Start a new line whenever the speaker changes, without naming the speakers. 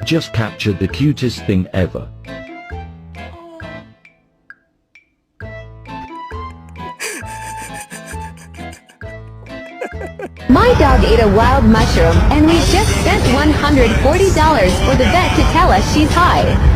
Just captured the cutest thing ever.
My dog ate a wild mushroom, and we just spent $140 for the vet to tell us she's high.